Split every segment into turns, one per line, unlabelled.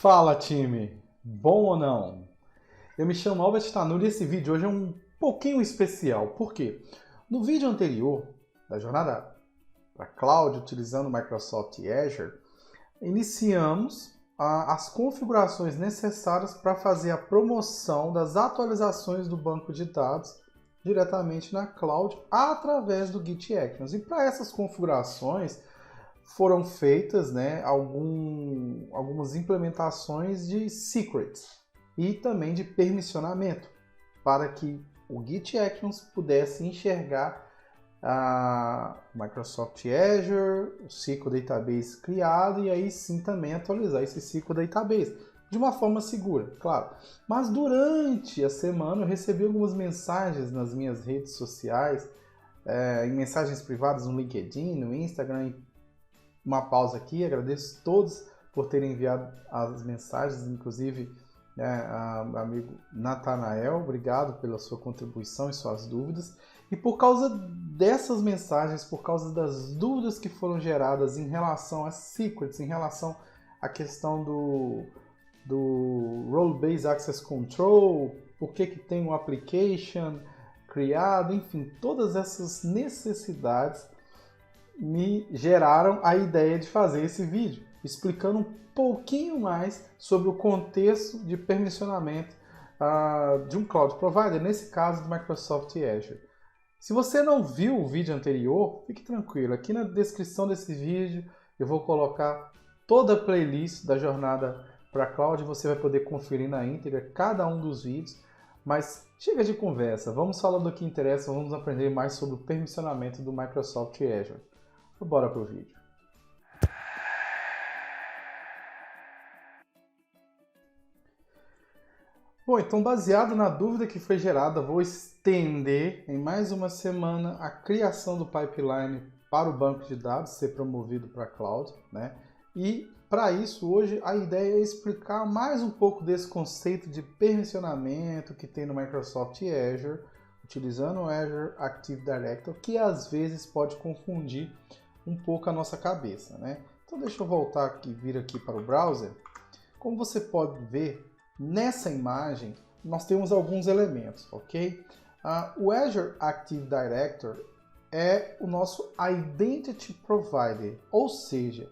Fala, time! Bom ou não? Eu me chamo Albert Tanuri e esse vídeo hoje é um pouquinho especial. Por quê? No vídeo anterior, da jornada para Cloud, utilizando o Microsoft Azure, iniciamos as configurações necessárias para fazer a promoção das atualizações do banco de dados diretamente na Cloud através do Git Actions. E para essas configurações, foram feitas algumas implementações de secrets e também de permissionamento para que o Git Actions pudesse enxergar a Microsoft Azure, o SQL Database criado e aí sim também atualizar esse SQL Database de uma forma segura, claro. Mas durante a semana eu recebi algumas mensagens nas minhas redes sociais, em mensagens privadas no LinkedIn, no Instagram. Uma pausa aqui, agradeço a todos por terem enviado as mensagens, inclusive ao amigo Natanael, obrigado pela sua contribuição e suas dúvidas. E por causa dessas mensagens, por causa das dúvidas que foram geradas em relação a secrets, em relação à questão do Role Based Access Control, por que tem um application criado, enfim, todas essas necessidades me geraram a ideia de fazer esse vídeo, explicando um pouquinho mais sobre o contexto de permissionamento de um Cloud Provider, nesse caso do Microsoft Azure. Se você não viu o vídeo anterior, fique tranquilo, aqui na descrição desse vídeo eu vou colocar toda a playlist da jornada para Cloud, você vai poder conferir na íntegra cada um dos vídeos, mas chega de conversa, vamos falar do que interessa, vamos aprender mais sobre o permissionamento do Microsoft Azure. Bora pro vídeo. Bom, então baseado na dúvida que foi gerada, vou estender em mais uma semana a criação do pipeline para o banco de dados ser promovido para a Cloud, né? E para isso hoje a ideia é explicar mais um pouco desse conceito de permissionamento que tem no Microsoft Azure, utilizando o Azure Active Directory, que às vezes pode confundir um pouco a nossa cabeça, né? Então deixa eu voltar aqui, vir aqui para o browser. Como você pode ver, nessa imagem nós temos alguns elementos, ok? O Azure Active Directory é o nosso Identity Provider, ou seja,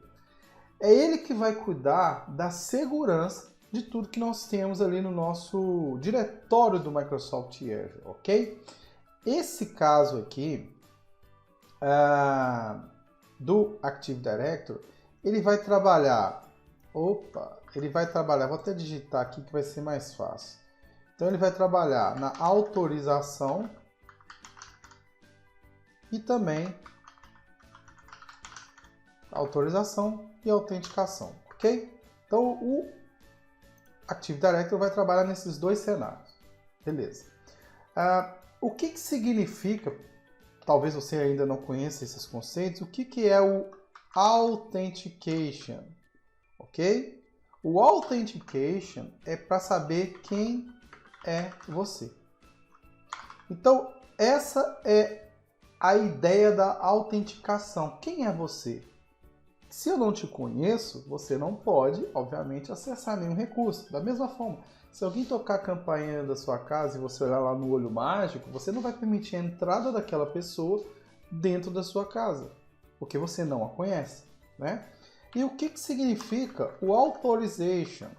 é ele que vai cuidar da segurança de tudo que nós temos ali no nosso diretório do Microsoft Azure, ok? Esse caso aqui do Active Directory, ele vai trabalhar, vou até digitar aqui que vai ser mais fácil. Então ele vai trabalhar na autorização e também autorização e autenticação, ok? Então o Active Directory vai trabalhar nesses dois cenários, beleza? O que significa? Talvez você ainda não conheça esses conceitos. O que é o Authentication? Ok? O Authentication é para saber quem é você. Então, essa é a ideia da autenticação. Quem é você? Se eu não te conheço, você não pode, obviamente, acessar nenhum recurso. Da mesma forma, se alguém tocar a campainha da sua casa e você olhar lá no olho mágico, você não vai permitir a entrada daquela pessoa dentro da sua casa, porque você não a conhece, né? E o que significa o Authorization?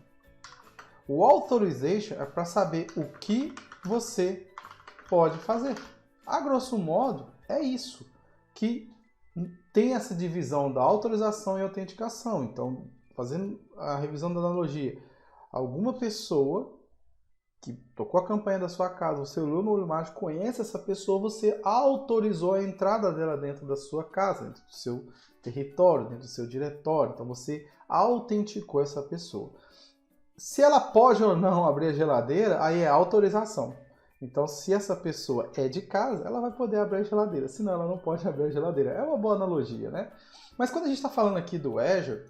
O Authorization é para saber o que você pode fazer. A grosso modo, é isso, que tem essa divisão da autorização e autenticação. Então, fazendo a revisão da analogia, alguma pessoa que tocou a campainha da sua casa, você olhou no olho mágico, conhece essa pessoa, você autorizou a entrada dela dentro da sua casa, dentro do seu território, dentro do seu diretório. Então você autenticou essa pessoa. Se ela pode ou não abrir a geladeira, aí é autorização. Então se essa pessoa é de casa, ela vai poder abrir a geladeira, senão ela não pode abrir a geladeira. É uma boa analogia, né? Mas quando a gente está falando aqui do Azure,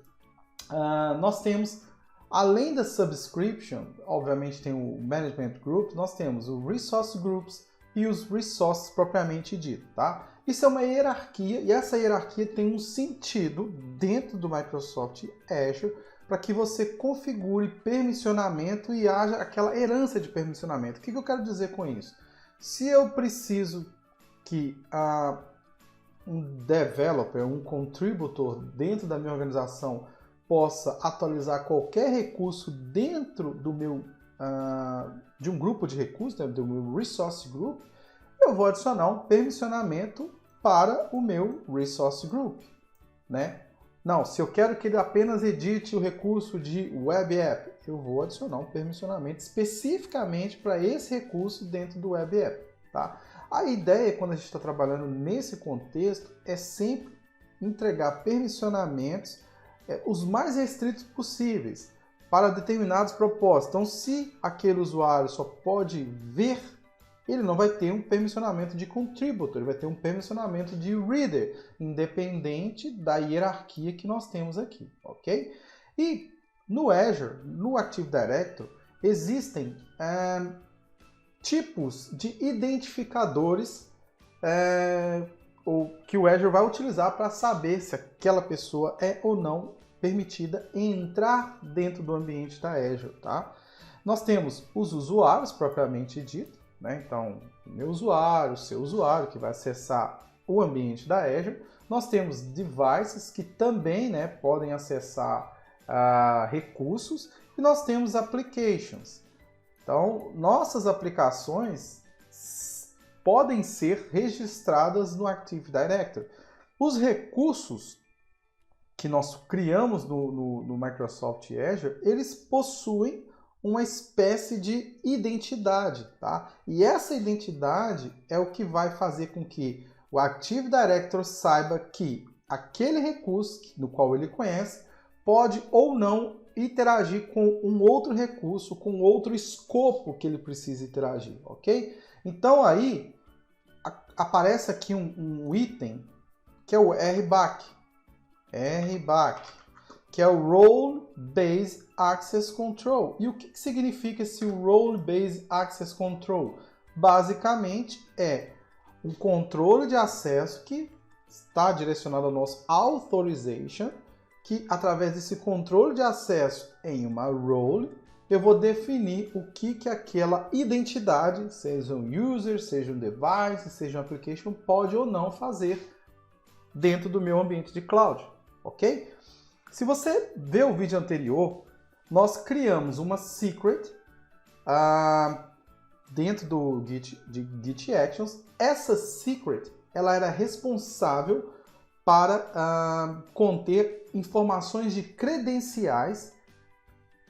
nós temos, além da subscription, obviamente tem o Management Group, nós temos o Resource Groups e os Resources propriamente dito, tá? Isso é uma hierarquia e essa hierarquia tem um sentido dentro do Microsoft Azure para que você configure permissionamento e haja aquela herança de permissionamento. O que eu quero dizer com isso? Se eu preciso que um developer, um contributor dentro da minha organização possa atualizar qualquer recurso dentro do meu, de um grupo de recursos, né, do meu resource group, eu vou adicionar um permissionamento para o meu resource group, né? Não, se eu quero que ele apenas edite o recurso de web app, eu vou adicionar um permissionamento especificamente para esse recurso dentro do web app, tá? A ideia, quando a gente está trabalhando nesse contexto, é sempre entregar permissionamentos os mais restritos possíveis para determinados propósitos. Então, se aquele usuário só pode ver, ele não vai ter um permissionamento de contributor, ele vai ter um permissionamento de reader, independente da hierarquia que nós temos aqui, ok? E no Azure, no Active Directory, existem tipos de identificadores que o Azure vai utilizar para saber se aquela pessoa é ou não permitida entrar dentro do ambiente da Azure, tá? Nós temos os usuários propriamente dito, né? Então, meu usuário, seu usuário que vai acessar o ambiente da Azure. Nós temos devices que também, né, podem acessar recursos e nós temos applications. Então, nossas aplicações podem ser registradas no Active Directory. Os recursos que nós criamos no Microsoft Azure, eles possuem uma espécie de identidade, tá? E essa identidade é o que vai fazer com que o Active Directory saiba que aquele recurso no qual ele conhece pode ou não interagir com um outro recurso, com outro escopo que ele precisa interagir, ok? Então aí aparece aqui um item que é o RBAC, que é o Role Based Access Control. E o que significa esse Role Based Access Control? Basicamente é um controle de acesso que está direcionado ao nosso Authorization, que através desse controle de acesso em uma role, eu vou definir o que aquela identidade, seja um user, seja um device, seja um application, pode ou não fazer dentro do meu ambiente de cloud, ok? Se você vê o vídeo anterior, nós criamos uma secret dentro do Git Actions. Essa secret ela era responsável para conter informações de credenciais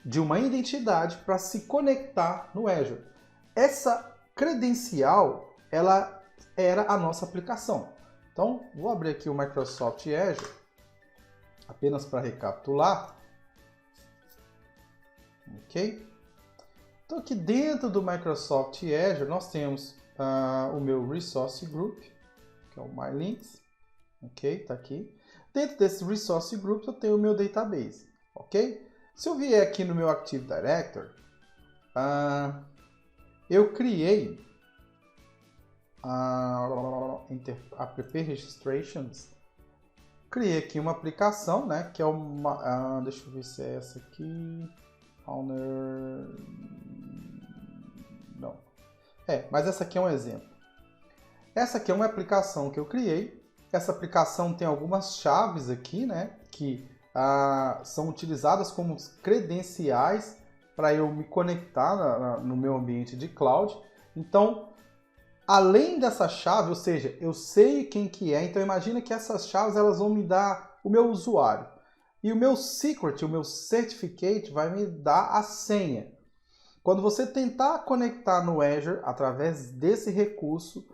de uma identidade para se conectar no Azure. Essa credencial ela era a nossa aplicação. Então, vou abrir aqui o Microsoft Azure, apenas para recapitular. Ok? Então, aqui dentro do Microsoft Azure, nós temos o meu Resource Group, que é o MyLinks. Ok? Está aqui. Dentro desse Resource Group, eu tenho o meu database. Ok? Se eu vier aqui no meu Active Directory, eu criei app registrations. Criei aqui uma aplicação, né, que é uma, deixa eu ver se é essa aqui, não, mas essa aqui é um exemplo. Essa aqui é uma aplicação que eu criei. Essa aplicação tem algumas chaves aqui, né, que são utilizadas como credenciais para eu me conectar no meu ambiente de cloud. Então, além dessa chave, ou seja, eu sei quem que é, então imagina que essas chaves elas vão me dar o meu usuário. E o meu secret, o meu certificate vai me dar a senha. Quando você tentar conectar no Azure através desse recurso,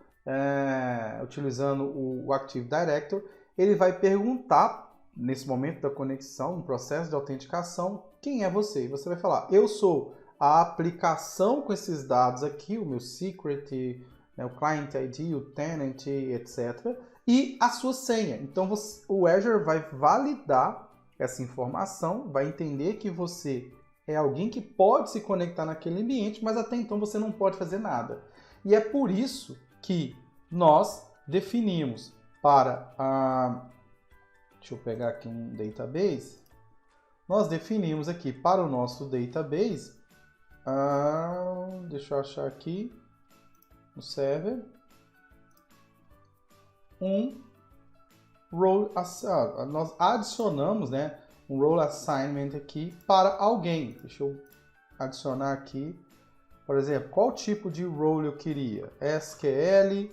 utilizando o Active Directory, ele vai perguntar, nesse momento da conexão, no processo de autenticação, quem é você? E você vai falar, eu sou a aplicação com esses dados aqui, o meu secret, o client ID, o tenant, etc. E a sua senha. Então o Azure vai validar essa informação, vai entender que você é alguém que pode se conectar naquele ambiente, mas até então você não pode fazer nada. E é por isso que nós definimos para deixa eu pegar aqui um database. nós definimos aqui para o nosso database, deixa eu achar aqui, no server, um role, nós adicionamos, né, um role assignment aqui para alguém. Deixa eu adicionar aqui, por exemplo, qual tipo de role eu queria? SQL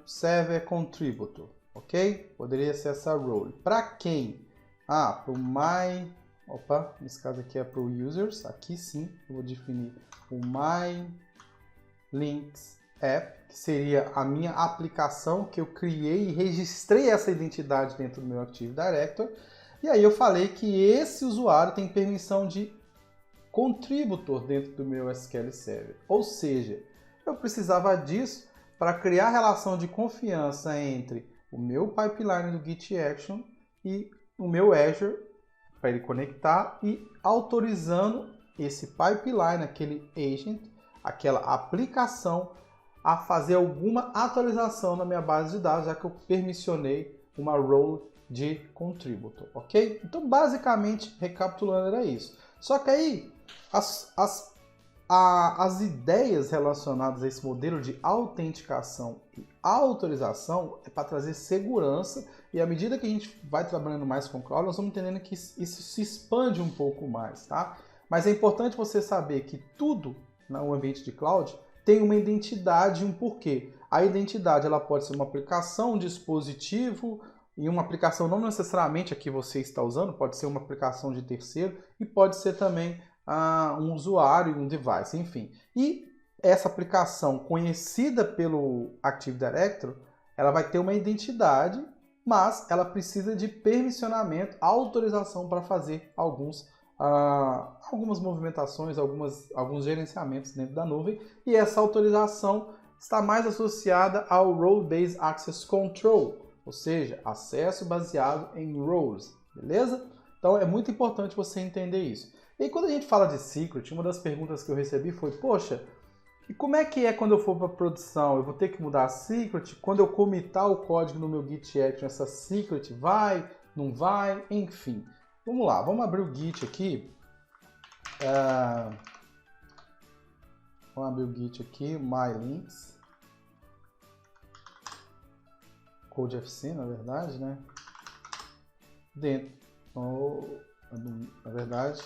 Server Contributor, ok? Poderia ser essa role. Para quem? Para o nesse caso aqui é para o users, aqui sim, eu vou definir o My Links App, que seria a minha aplicação que eu criei e registrei essa identidade dentro do meu Active Directory. E aí eu falei que esse usuário tem permissão de contributor dentro do meu SQL Server. Ou seja, eu precisava disso para criar relação de confiança entre o meu pipeline do Git Action e o meu Azure, para ele conectar e autorizando esse pipeline, aquele agent, aquela aplicação, a fazer alguma atualização na minha base de dados, já que eu permissionei uma role de contributor, ok? Então, basicamente, recapitulando, era isso. Só que aí, as ideias relacionadas a esse modelo de autenticação e autorização é para trazer segurança, e à medida que a gente vai trabalhando mais com o cloud, nós vamos entendendo que isso se expande um pouco mais, tá? Mas é importante você saber que tudo no ambiente de cloud tem uma identidade e um porquê. A identidade ela pode ser uma aplicação, um dispositivo, e uma aplicação não necessariamente a que você está usando, pode ser uma aplicação de terceiro e pode ser também um usuário e um device, enfim. E essa aplicação conhecida pelo Active Directory, ela vai ter uma identidade, mas ela precisa de permissionamento, autorização para fazer algumas movimentações, alguns gerenciamentos dentro da nuvem, e essa autorização está mais associada ao Role Based Access Control, ou seja, acesso baseado em roles, beleza? Então é muito importante você entender isso. E quando a gente fala de secret, uma das perguntas que eu recebi foi, poxa, e como é que é quando eu for para produção? Eu vou ter que mudar a secret? Quando eu comitar o código no meu Git Action, essa secret vai, não vai, enfim. Vamos lá, vamos abrir o Git aqui. Vamos abrir o Git aqui, MyLinks. CodeFC, na verdade, né? Dentro, na verdade,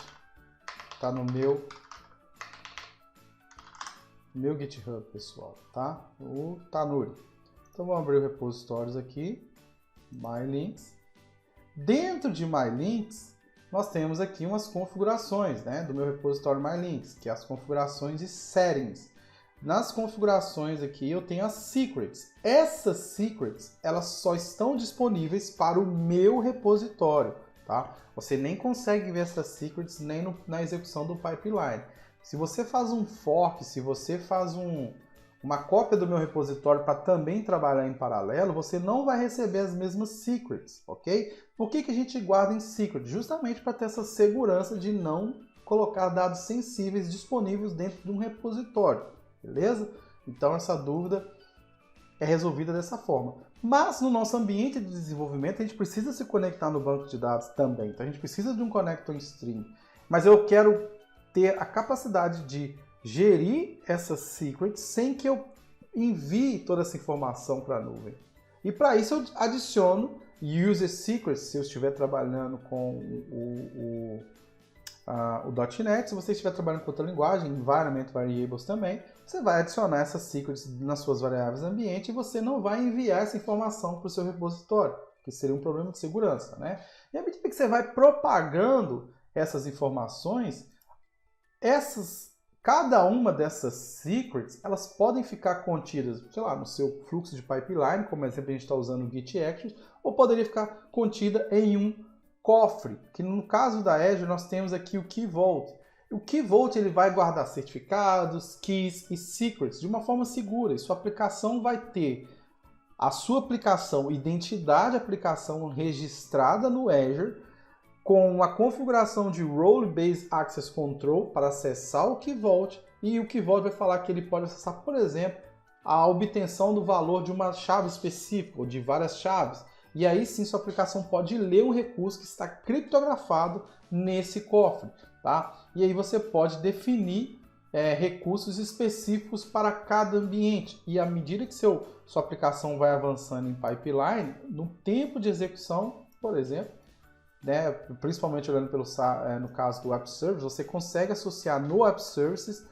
tá no meu GitHub, pessoal, tá? O Tanuri. Então vamos abrir o repositórios aqui, MyLinks. Dentro de MyLinks, nós temos aqui umas configurações, né, do meu repositório MyLinks, que é as configurações de settings. Nas configurações aqui eu tenho as secrets. Essas secrets, elas só estão disponíveis para o meu repositório, tá? Você nem consegue ver essas secrets nem na execução do pipeline. Se você faz um fork, se você faz uma cópia do meu repositório para também trabalhar em paralelo, você não vai receber as mesmas secrets, ok? Por que a gente guarda em secret? Justamente para ter essa segurança de não colocar dados sensíveis disponíveis dentro de um repositório. Beleza? Então essa dúvida é resolvida dessa forma. Mas no nosso ambiente de desenvolvimento a gente precisa se conectar no banco de dados também. Então a gente precisa de um connector stream. Mas eu quero ter a capacidade de gerir essas secrets sem que eu envie toda essa informação para a nuvem. E para isso eu adiciono user secrets se eu estiver trabalhando com o .NET. Se você estiver trabalhando com outra linguagem, environment variables também, você vai adicionar essas secrets nas suas variáveis ambiente e você não vai enviar essa informação para o seu repositório, que seria um problema de segurança, né? E à medida que você vai propagando essas informações, cada uma dessas secrets, elas podem ficar contidas, sei lá, no seu fluxo de pipeline, como exemplo a gente está usando o Git Actions, ou poderia ficar contida em um cofre, que no caso da Azure nós temos aqui o Key Vault. O Key Vault ele vai guardar certificados, keys e secrets de uma forma segura. E sua aplicação vai ter a sua aplicação, identidade aplicação registrada no Azure, com a configuração de Role Based Access Control para acessar o Key Vault, e o Key Vault vai falar que ele pode acessar, por exemplo, a obtenção do valor de uma chave específica ou de várias chaves. e aí sim sua aplicação pode ler um recurso que está criptografado nesse cofre, tá? E aí você pode definir recursos específicos para cada ambiente, e à medida que sua aplicação vai avançando em pipeline, no tempo de execução, por exemplo, né, principalmente olhando no caso do App Service, você consegue associar no App Services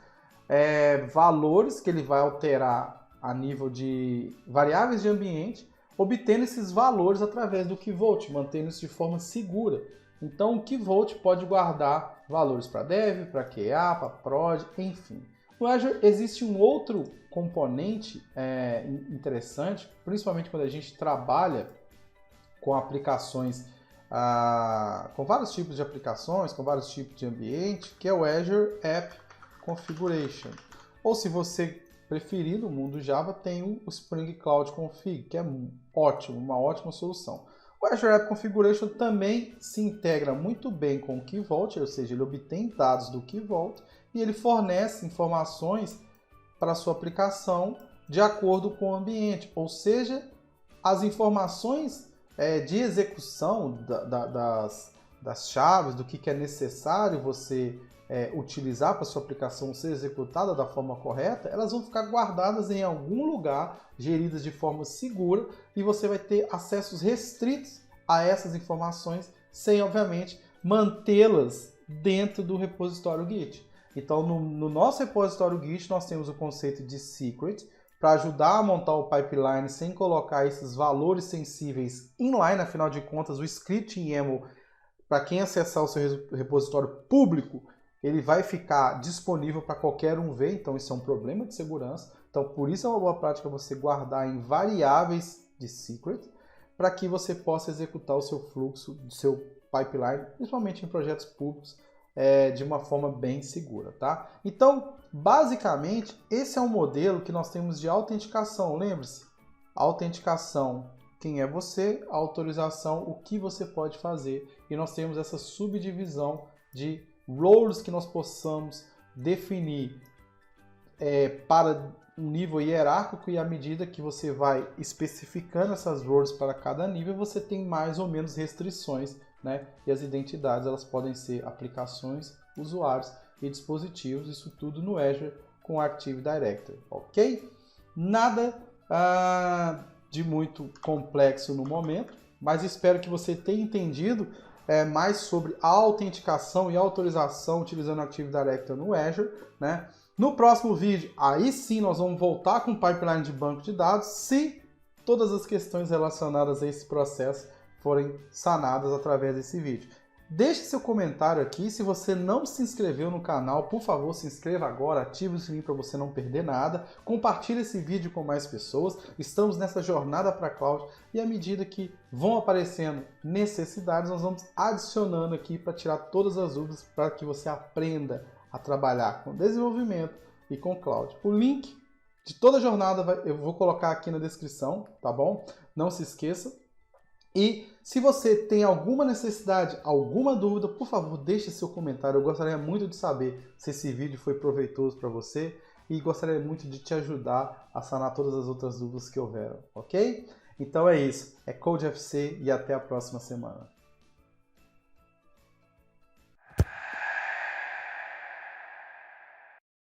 valores que ele vai alterar a nível de variáveis de ambiente, obtendo esses valores através do Key Vault, mantendo isso de forma segura. Então o Key Vault pode guardar valores para dev, para QA, para prod, enfim. No Azure existe um outro componente interessante, principalmente quando a gente trabalha com aplicações, com vários tipos de aplicações, com vários tipos de ambiente, que é o Azure App Configuration. Ou se você preferir, no mundo Java, tem o Spring Cloud Config, que é ótimo, uma ótima solução. O Azure App Configuration também se integra muito bem com o Key Vault, ou seja, ele obtém dados do Key Vault e ele fornece informações para a sua aplicação de acordo com o ambiente, ou seja, as informações de execução das chaves, do que é necessário você utilizar para sua aplicação ser executada da forma correta, elas vão ficar guardadas em algum lugar, geridas de forma segura, e você vai ter acessos restritos a essas informações, sem, obviamente, mantê-las dentro do repositório Git. Então, no nosso repositório Git, nós temos o conceito de secret, para ajudar a montar o pipeline sem colocar esses valores sensíveis inline, afinal de contas, o script YAML, para quem acessar o seu repositório público, ele vai ficar disponível para qualquer um ver, então isso é um problema de segurança. Então, por isso é uma boa prática você guardar em variáveis de secret, para que você possa executar o seu fluxo, do seu pipeline, principalmente em projetos públicos, de uma forma bem segura, tá? Então, basicamente, esse é um modelo que nós temos de autenticação. Lembre-se, autenticação, quem é você, autorização, o que você pode fazer. E nós temos essa subdivisão de roles que nós possamos definir para um nível hierárquico, e à medida que você vai especificando essas roles para cada nível, você tem mais ou menos restrições, né? E as identidades elas podem ser aplicações, usuários e dispositivos, isso tudo no Azure com Active Directory, ok? Nada de muito complexo no momento, mas espero que você tenha entendido mais sobre a autenticação e autorização utilizando Active Directory no Azure, né? No próximo vídeo, aí sim nós vamos voltar com o pipeline de banco de dados, se todas as questões relacionadas a esse processo forem sanadas através desse vídeo. Deixe seu comentário aqui. Se você não se inscreveu no canal, por favor, se inscreva agora, ative o sininho para você não perder nada. Compartilhe esse vídeo com mais pessoas. Estamos nessa jornada para a cloud e à medida que vão aparecendo necessidades, nós vamos adicionando aqui para tirar todas as dúvidas para que você aprenda a trabalhar com desenvolvimento e com cloud. O link de toda a jornada eu vou colocar aqui na descrição, tá bom? Não se esqueça. E se você tem alguma necessidade, alguma dúvida, por favor, deixe seu comentário. Eu gostaria muito de saber se esse vídeo foi proveitoso para você e gostaria muito de te ajudar a sanar todas as outras dúvidas que houveram, ok? Então é isso. É CodeFC e até a próxima semana.